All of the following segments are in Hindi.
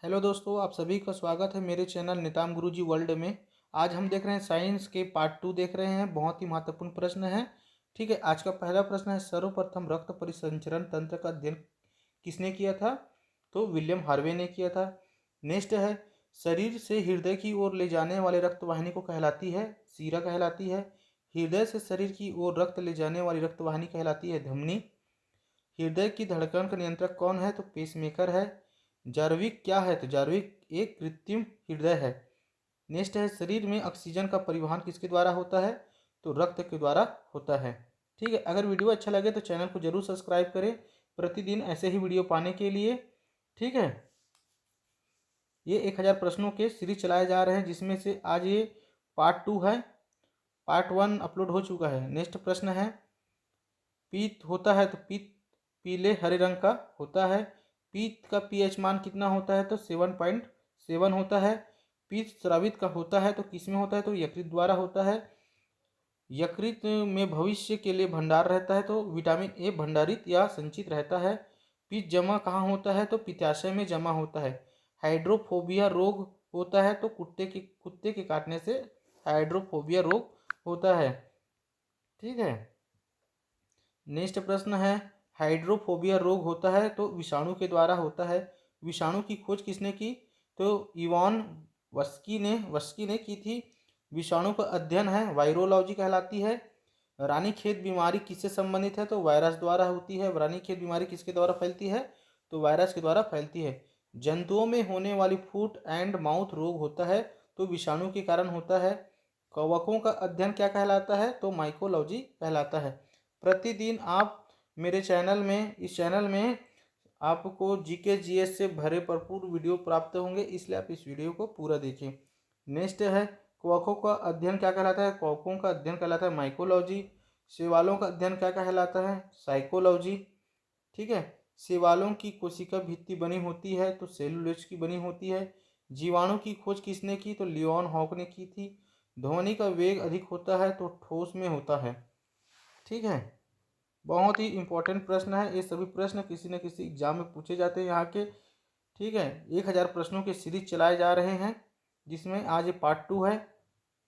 हेलो दोस्तों, आप सभी का स्वागत है मेरे चैनल निताम गुरुजी वर्ल्ड में। आज हम देख रहे हैं साइंस के पार्ट 2 देख रहे हैं। बहुत ही महत्वपूर्ण प्रश्न है। ठीक है, आज का पहला प्रश्न है, सर्वप्रथम रक्त परिसंचरण तंत्र का अध्ययन किसने किया था? तो विलियम हार्वे ने किया था। नेक्स्ट है, शरीर से हृदय की ओर ले जाने वाले रक्तवाहिनी को कहलाती है सीरा कहलाती है। हृदय से शरीर की ओर रक्त ले जाने वाली रक्तवाहिनी कहलाती है धमनी। हृदय की धड़कन का नियंत्रक कौन है? तो पेसमेकर है। जार्विक क्या है? तो जार्विक एक कृत्रिम हृदय है। नेक्स्ट है, शरीर में ऑक्सीजन का परिवहन किसके द्वारा होता है? तो रक्त के द्वारा होता है। ठीक है, अगर वीडियो अच्छा लगे तो चैनल को जरूर सब्सक्राइब करें प्रतिदिन ऐसे ही वीडियो पाने के लिए। ठीक है, ये 1000 प्रश्नों के सीरीज चलाए जा रहे हैं, जिसमें से आज ये पार्ट 2 है। पार्ट 1 अपलोड हो चुका है। नेक्स्ट प्रश्न है, पीत होता है तो पीत पीले हरे रंग का होता है। पीत का पीएच मान कितना होता है? तो 7.7 होता है। पीत स्रावित का होता है तो किस में होता है? तो यकृत द्वारा होता है। यकृत में भविष्य के लिए भंडार रहता है तो विटामिन ए भंडारित या संचित रहता है। पित्त जमा कहाँ होता है? तो पित्ताशय में जमा होता है। हाइड्रोफोबिया रोग होता है तो कुत्ते के काटने से हाइड्रोफोबिया रोग होता है। ठीक है, नेक्स्ट प्रश्न है, हाइड्रोफोबिया रोग होता है तो विषाणु के द्वारा होता है। विषाणु की खोज किसने की? तो इवान वस्की ने की थी। विषाणु का अध्ययन है वायरोलॉजी कहलाती है। रानीखेत बीमारी किससे संबंधित है? तो वायरस द्वारा होती है। रानीखेत बीमारी किसके द्वारा फैलती है? तो वायरस के द्वारा फैलती है। जंतुओं में होने वाली फुट एंड माउथ रोग होता है तो विषाणु के कारण होता है। कवकों का अध्ययन क्या कहलाता है? तो माइकोलॉजी कहलाता है। प्रतिदिन आप मेरे इस चैनल में आपको जीके जीएस से भरे भरपूर वीडियो प्राप्त होंगे, इसलिए आप इस वीडियो को पूरा देखें। नेक्स्ट है, कवकों का अध्ययन क्या कहलाता है? कवकों का अध्ययन कहलाता है माइकोलॉजी। शैवालों का अध्ययन क्या कहलाता है? साइकोलॉजी। ठीक है, शैवालों की कोशिका भित्ति बनी होती है तो सेलुलोज की बनी होती है। जीवाणु की खोज किसने की? तो लियोन हॉक ने की थी। ध्वनि का वेग अधिक होता है तो ठोस में होता है। ठीक है, बहुत ही इंपॉर्टेंट प्रश्न है। ये सभी प्रश्न किसी न किसी एग्जाम में पूछे जाते हैं यहाँ के। ठीक है, 1000 प्रश्नों के सीरीज चलाए जा रहे हैं, जिसमें आज ये पार्ट 2 है।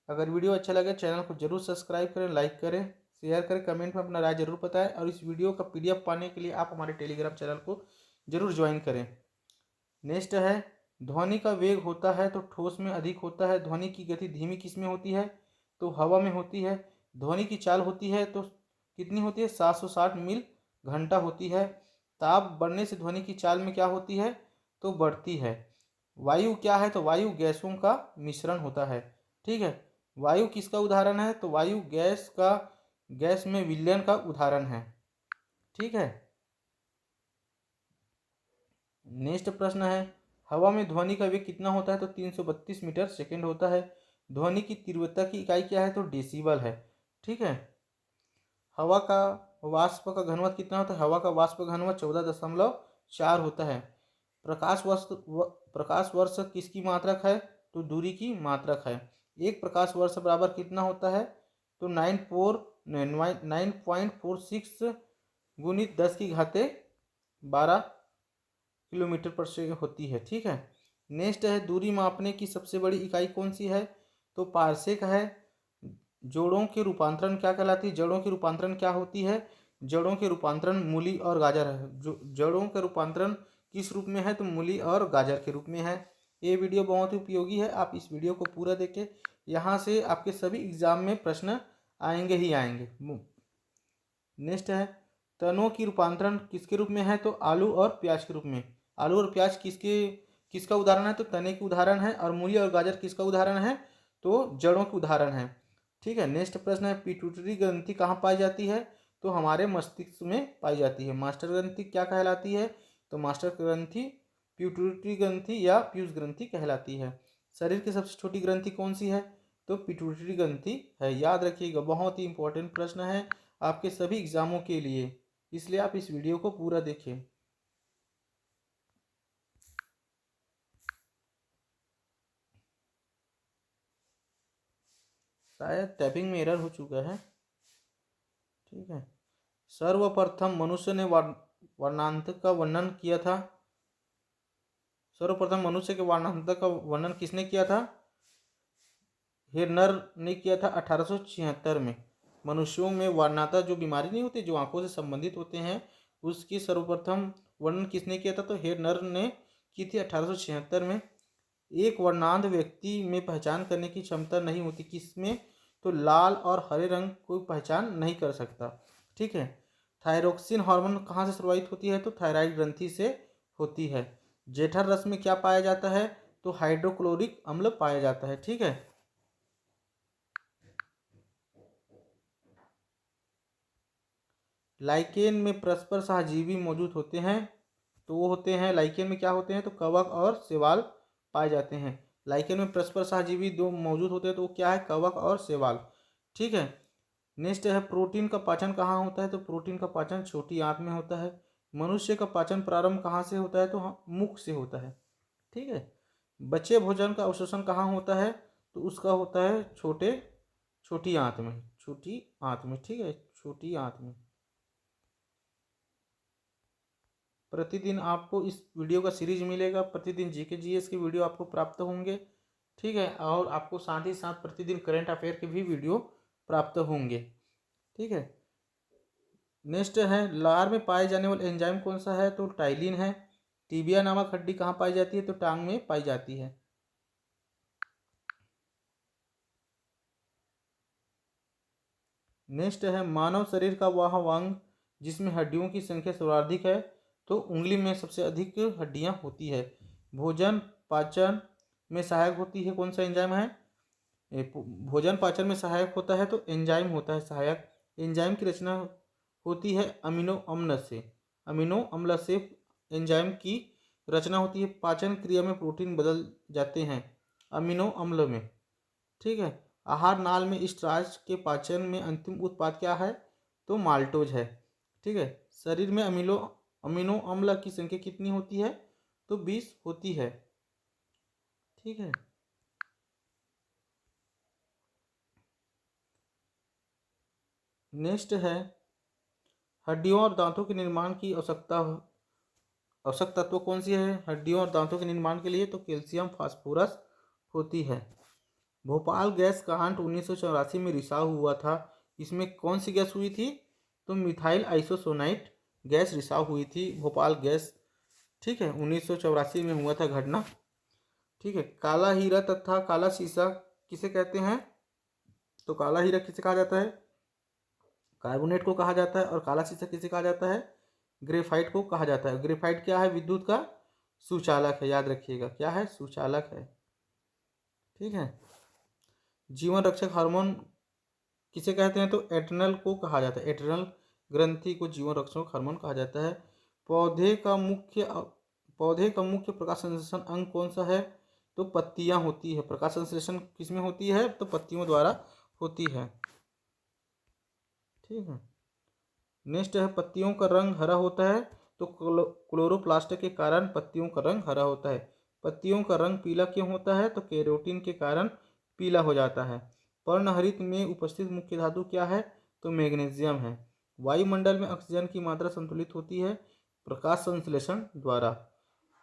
अगर वीडियो अच्छा लगे चैनल को जरूर सब्सक्राइब करें, लाइक करें, शेयर करें, कमेंट में अपना राय जरूर बताएं। और इस वीडियो का पीडीएफ पाने के लिए आप हमारे टेलीग्राम चैनल को जरूर ज्वाइन करें। नेक्स्ट है, ध्वनि का वेग होता है तो ठोस में अधिक होता है। ध्वनि की गति धीमी किस में होती है? तो हवा में होती है। ध्वनि की चाल होती है तो कितनी होती है? 760 मील घंटा होती है। ताप बढ़ने से ध्वनि की चाल में क्या होती है? तो बढ़ती है। वायु क्या है? तो वायु गैसों का मिश्रण होता है। ठीक है, वायु किसका उदाहरण है? तो वायु गैस में विलयन का उदाहरण है। ठीक है, नेक्स्ट प्रश्न है, हवा में ध्वनि का वेग कितना होता है? तो 332 मीटर सेकेंड होता है। ध्वनि की तीव्रता की इकाई क्या है? तो डेसिबल है। ठीक है, हवा का वाष्प का घनत्व कितना होता है? हवा का वाष्प घनत्व 14.4 होता है। प्रकाश वर्ष किसकी मात्रक है? तो दूरी की मात्रक है। एक प्रकाश वर्ष बराबर कितना होता है? तो 9.46 गुणित 10 की घाते 12 किलोमीटर पर से होती है। ठीक है, नेक्स्ट है, दूरी मापने की सबसे बड़ी इकाई कौन सी है? तो पारसेक है। जोड़ों के रूपांतरण क्या कहलाती है? जड़ों की रूपांतरण क्या होती है? जड़ों के रूपांतरण मूली और गाजर है। जो जड़ों का रूपांतरण किस रूप में है? तो मूली और गाजर के रूप में है। ये वीडियो बहुत ही उपयोगी है, आप इस वीडियो को पूरा देखें। यहाँ से आपके सभी एग्जाम में प्रश्न आएंगे ही आएंगे। नेक्स्ट है, तनों की रूपांतरण किसके रूप में है? तो आलू और प्याज के रूप में। आलू और प्याज किसका उदाहरण है? तो तने की उदाहरण है। और मूली और गाजर किसका उदाहरण है? तो जड़ों की उदाहरण है। ठीक है, नेक्स्ट प्रश्न है, पिट्यूटरी ग्रंथि कहाँ पाई जाती है? तो हमारे मस्तिष्क में पाई जाती है। मास्टर ग्रंथि क्या कहलाती है? तो मास्टर ग्रंथि पिट्यूटरी ग्रंथि या पीयूष ग्रंथि कहलाती है। शरीर की सबसे छोटी ग्रंथि कौन सी है? तो पिट्यूटरी ग्रंथि है। याद रखिएगा, बहुत ही इंपॉर्टेंट प्रश्न है आपके सभी एग्जामों के लिए, इसलिए आप इस वीडियो को पूरा देखें। शायद टाइपिंग में एरर हो चुका है। ठीक है, सर्वप्रथम मनुष्य ने वर्णांत का वर्णन किया था। सर्वप्रथम मनुष्य के वर्णांतर का वर्णन किसने किया था? हेरनर ने किया था 1876 में। मनुष्यों में वर्णांतर जो बीमारी नहीं होती, जो आंखों से संबंधित होते हैं, उसकी सर्वप्रथम वर्णन किसने किया था? तो हेरनर ने की थी 1876 में। एक वर्णांध व्यक्ति में पहचान करने की क्षमता नहीं होती, किसमें? तो लाल और हरे रंग कोई पहचान नहीं कर सकता। ठीक है। थायरोक्सिन हार्मोन कहाँ से शुरुआत होती है? तो थायराइड ग्रंथि से होती है। जेठर रस में क्या पाया जाता है? तो हाइड्रोक्लोरिक अम्ल पाया जाता है। ठीक है। लाइकेन में परस्पर सहजीवी मौजूद होते हैं, तो वो होते हैं लाइकेन में क्या होते हैं? तो कवक और शैवाल पाए जाते हैं। लाइकेन में परस्पर सहजीवी दो मौजूद होते हैं, तो वो क्या है? कवक और शैवाल। ठीक है। नेक्स्ट है प्रोटीन का पाचन कहाँ होता है? तो प्रोटीन का पाचन छोटी आंत में होता है। मनुष्य का पाचन प्रारंभ कहाँ से होता है? तो मुख से होता है। ठीक है। बचे भोजन का अवशोषण कहाँ होता है? तो उसका होता है छोटी आंत में। छोटी आंत में। ठीक है, छोटी आंत में। प्रतिदिन आपको इस वीडियो का सीरीज मिलेगा। प्रतिदिन जीके जीएस के वीडियो आपको प्राप्त होंगे। ठीक है। और आपको साथ ही साथ प्रतिदिन करंट अफेयर के भी वीडियो प्राप्त होंगे। ठीक है। नेक्स्ट है लार में पाए जाने वाला एंजाइम कौन सा है? तो टाइलिन है। टीबिया नामक हड्डी कहाँ पाई जाती है? तो टांग में पाई जाती है। नेक्स्ट है मानव शरीर का वह अंग जिसमें हड्डियों की संख्या सर्वाधिक है, तो उंगली में सबसे अधिक हड्डियां होती है। भोजन पाचन में सहायक होती है, कौन सा एंजाइम है? भोजन पाचन में सहायक होता है, तो एंजाइम होता है सहायक। एंजाइम की रचना होती है अमीनो अम्ल से। अमीनो अम्ल से एंजाइम की रचना होती है। पाचन क्रिया में प्रोटीन बदल जाते हैं अमीनो अम्ल में। ठीक है। आहार नाल में स्टार्च के पाचन में अंतिम उत्पाद क्या है? तो माल्टोज है। ठीक है। शरीर में अमीनो अम्ल की संख्या कितनी होती है? तो 20 होती है। ठीक है। नेक्स्ट है हड्डियों और दांतों के निर्माण की आवश्यक तत्व कौन सी है हड्डियों और दांतों के निर्माण के लिए? तो कैल्शियम फास्फोरस होती है। भोपाल गैस कांड 1984 में रिसाव हुआ था। इसमें कौन सी गैस हुई थी? तो मिथाइल आइसोसोनाइट गैस रिसाव हुई थी, भोपाल गैस। ठीक है। 1984 में हुआ था घटना। ठीक है। काला हीरा तथा काला शीशा किसे कहते हैं? तो काला हीरा किसे कहा जाता है? कार्बोनेट को कहा जाता है। और काला शीशा किसे कहा जाता है? ग्रेफाइट को कहा जाता है। ग्रेफाइट क्या है? विद्युत का सुचालक है, याद रखिएगा। क्या है? सुचालक है। ठीक है। जीवन रक्षक हार्मोन किसे कहते हैं? तो एड्रिनल को कहा जाता है। एड्रिनल ग्रंथि को जीवन रक्षक हार्मोन कहा जाता है। पौधे का मुख्य पौधे का मुख्य प्रकाश संश्लेषण अंग कौन सा है? तो पत्तियां होती है। प्रकाश संश्लेषण किसमें होती है? तो पत्तियों द्वारा होती है। ठीक है। नेक्स्ट है पत्तियों का रंग हरा होता है, तो क्लोरोप्लास्ट के कारण पत्तियों का रंग हरा होता है। पत्तियों का रंग पीला क्यों होता है? तो कैरोटीन के कारण पीला हो जाता है। पर्णहरित में उपस्थित मुख्य धातु क्या है? तो मैग्नीशियम है। वायुमंडल में ऑक्सीजन की मात्रा संतुलित होती है प्रकाश संश्लेषण द्वारा।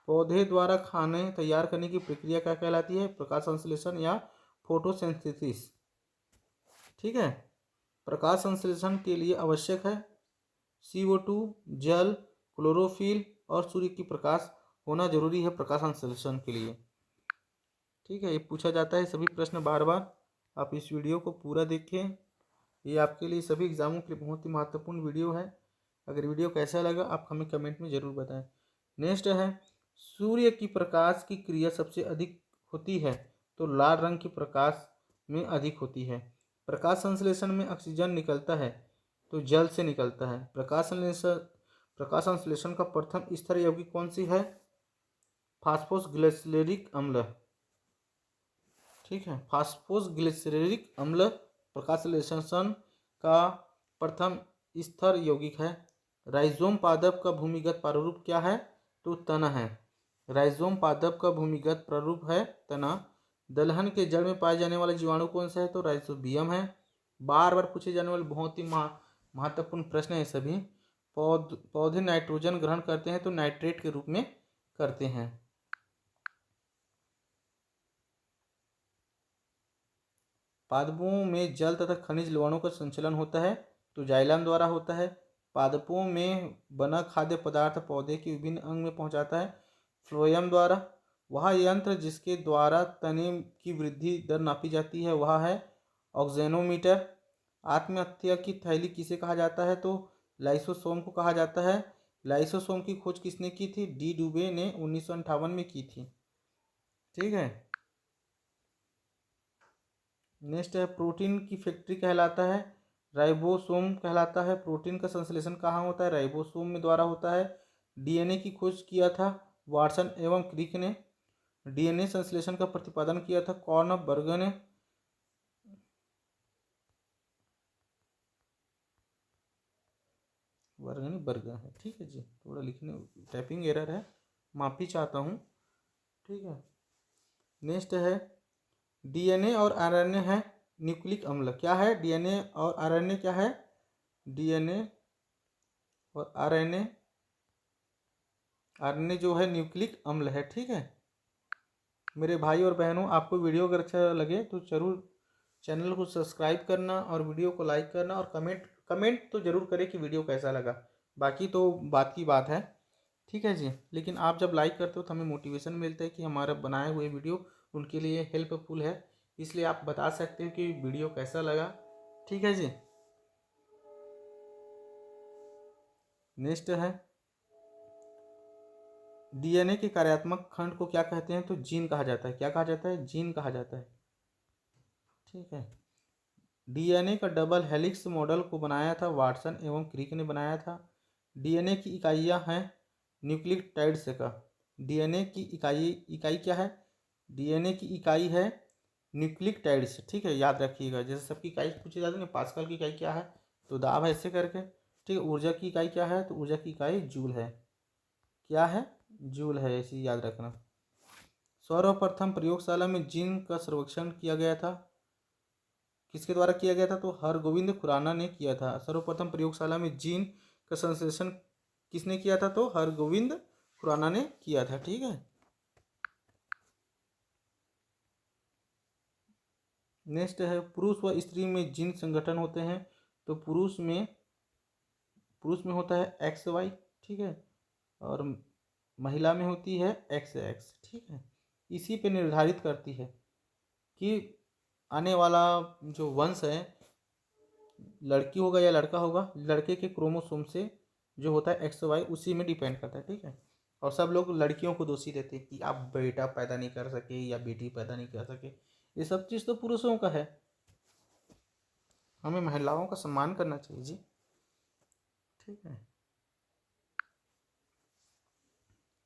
पौधे द्वारा खाने तैयार करने की प्रक्रिया क्या कहलाती है? प्रकाश संश्लेषण या फोटोसिंथेसिस। ठीक है। प्रकाश संश्लेषण के लिए आवश्यक है CO2, जल, क्लोरोफिल और सूर्य की प्रकाश होना जरूरी है प्रकाश संश्लेषण के लिए। ठीक है। ये पूछा जाता है सभी प्रश्न बार बार। आप इस वीडियो को पूरा देखें। ये आपके लिए सभी एग्जामों के लिए बहुत ही महत्वपूर्ण वीडियो है। अगर वीडियो कैसा लगा आप हमें कमेंट में ज़रूर बताएं। नेक्स्ट है सूर्य की प्रकाश की क्रिया सबसे अधिक होती है, तो लाल रंग की प्रकाश में अधिक होती है। प्रकाश संश्लेषण में ऑक्सीजन निकलता है, तो जल से निकलता है। प्रकाश संश्लेषण का प्रथम स्तर यौगिक कौन सी है? फास्फोग्लिसरेरिक अम्ल। ठीक है। फास्फोग्लिसरेरिक अम्ल प्रकाश संश्लेषण का प्रथम स्तर यौगिक है। राइजोम पादप का भूमिगत प्रारूप क्या है? तो तना है। राइजोम पादप का भूमिगत प्रारूप है तना। दलहन के जड़ में पाए जाने वाला जीवाणु कौन सा है? तो राइजोबियम है। बार बार पूछे जाने वाले बहुत ही महत्वपूर्ण प्रश्न है सभी। पौधे नाइट्रोजन ग्रहण करते हैं, तो नाइट्रेट के रूप में करते हैं। पादपों में जल तथा खनिज लवणों का संचलन होता है तो जाइलम द्वारा होता है। पादपों में बना खाद्य पदार्थ पौधे के विभिन्न अंग में पहुंचाता है फ्लोएम द्वारा। वह यंत्र जिसके द्वारा तने की वृद्धि दर नापी जाती है वह है ऑक्जेनोमीटर। आत्महत्या की थैली किसे कहा जाता है तो लाइसोसोम को कहा जाता है। लाइसोसोम की खोज किसने की थी? डी डुबे ने 1958 में की थी। ठीक है। नेक्स्ट है प्रोटीन की फैक्ट्री कहलाता है राइबोसोम कहलाता है। प्रोटीन का संश्लेषण कहाँ होता है? राइबोसोम में द्वारा होता है। डीएनए की खोज किया था वाटसन एवं क्रिक ने। डीएनए संश्लेषण का प्रतिपादन किया था कॉर्नबर्ग ने। बर्ग है। ठीक है जी, थोड़ा लिखने टाइपिंग एरर है, माफ़ी चाहता हूँ। ठीक है। नेक्स्ट है डीएनए और आरएनए है न्यूक्लिक अम्ल। क्या है? डीएनए और आरएनए क्या है? डीएनए और आरएनए, आरएनए जो है न्यूक्लिक अम्ल है। ठीक है मेरे भाई और बहनों, आपको वीडियो अगर अच्छा लगे तो जरूर चैनल को सब्सक्राइब करना और वीडियो को लाइक करना और कमेंट तो जरूर करें कि वीडियो कैसा लगा। बाकी तो बात की बात है। ठीक है जी, लेकिन आप जब लाइक करते हो तो हमें मोटिवेशन मिलता है कि हमारा बनाए हुए वीडियो उनके लिए हेल्पफुल है। इसलिए आप बता सकते हो कि वीडियो कैसा लगा। ठीक है जी। नेक्स्ट है डीएनए के कार्यात्मक खंड को क्या कहते हैं तो जीन कहा जाता है। क्या कहा जाता है? जीन कहा जाता है। ठीक है। डीएनए का डबल हेलिक्स मॉडल को बनाया था वाटसन एवं क्रिक ने बनाया था। डीएनए की इकाइयां हैं न्यूक्लियोटाइड्स का। डीएनए की इकाई क्या है? डीएनए की इकाई है न्यूक्लियोटाइड्स। ठीक है, याद रखिएगा। जैसे सबकी इकाई पूछी जाती है ना, पास्कल की इकाई क्या है तो दाब है, ऐसे करके। ठीक है। ऊर्जा की इकाई क्या है तो ऊर्जा की इकाई जूल है। क्या है? जूल है, ऐसे याद रखना। सर्वप्रथम प्रयोगशाला में जीन का सर्वेक्षण किया गया था। किसके द्वारा किया गया था तो हरगोविंद खुराना ने किया था। सर्वप्रथम प्रयोगशाला में जीन का संश्लेषण किसने किया था तो हरगोविंद खुराना ने किया था। ठीक है। नेक्स्ट है पुरुष व स्त्री में जीन संगठन होते हैं तो पुरुष में होता है XY। ठीक है। और महिला में होती है XX। ठीक है। इसी पे निर्धारित करती है कि आने वाला जो वंश है लड़की होगा या लड़का होगा। लड़के के क्रोमोसोम से जो होता है XY उसी में डिपेंड करता है। ठीक है। और सब लोग लड़कियों को दोषी देते हैं कि आप बेटा पैदा नहीं कर सके या बेटी पैदा नहीं कर सके। ये सब चीज़ तो पुरुषों का है। हमें महिलाओं का सम्मान करना चाहिए जी। ठीक है।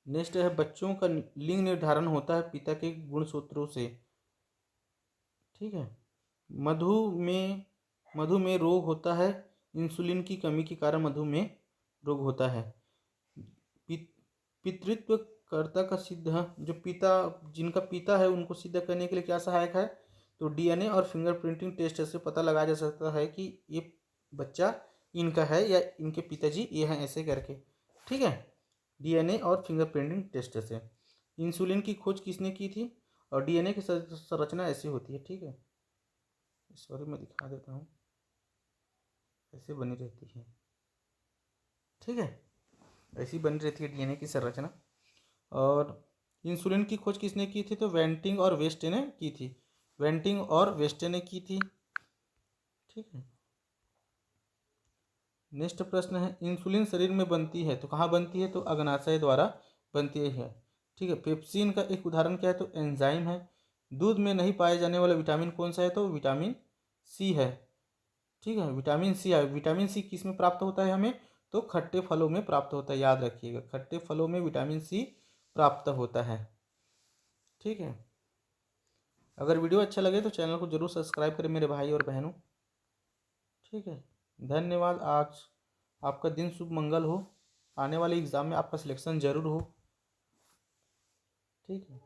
नेक्स्ट है बच्चों का लिंग निर्धारण होता है पिता के गुणसूत्रों से। ठीक है। मधुमेह रोग होता है इंसुलिन की कमी के कारण मधुमेह रोग होता है। पितृत्व कर्ता का सिद्ध जो पिता जिनका पिता है उनको सिद्ध करने के लिए क्या सहायक है तो डीएनए और फिंगरप्रिंटिंग टेस्ट से पता लगाया जा सकता है कि ये बच्चा इनका है या इनके पिताजी ये हैं, ऐसे करके। ठीक है। डीएनए और फिंगरप्रिंटिंग टेस्ट से। इंसुलिन की खोज किसने की थी और डीएनए की संरचना ऐसी होती है। ठीक है। सॉरी, मैं दिखा देता हूँ, ऐसे बनी रहती है। ठीक है, ऐसी बनी रहती है डीएनए की संरचना। और इंसुलिन की खोज किसने की थी तो वेंटिंग और वेस्टे ने की थी। वेंटिंग और वेस्टे ने की थी। ठीक है। नेक्स्ट प्रश्न है इंसुलिन शरीर में बनती है तो कहाँ बनती है तो अग्नाशय द्वारा बनती है। ठीक है। पेप्सिन का एक उदाहरण क्या है तो एंजाइम है। दूध में नहीं पाए जाने वाला विटामिन कौन सा है तो विटामिन सी है। ठीक है। विटामिन सी है। विटामिन सी किस में प्राप्त होता है हमें तो खट्टे फलों में प्राप्त होता है। याद रखिएगा, खट्टे फलों में विटामिन सी प्राप्त होता है। ठीक है। अगर वीडियो अच्छा लगे तो चैनल को जरूर सब्सक्राइब करें मेरे भाई और बहनों। ठीक है। धन्यवाद। आज आपका दिन शुभ मंगल हो। आने वाले एग्ज़ाम में आपका सिलेक्शन जरूर हो। ठीक है।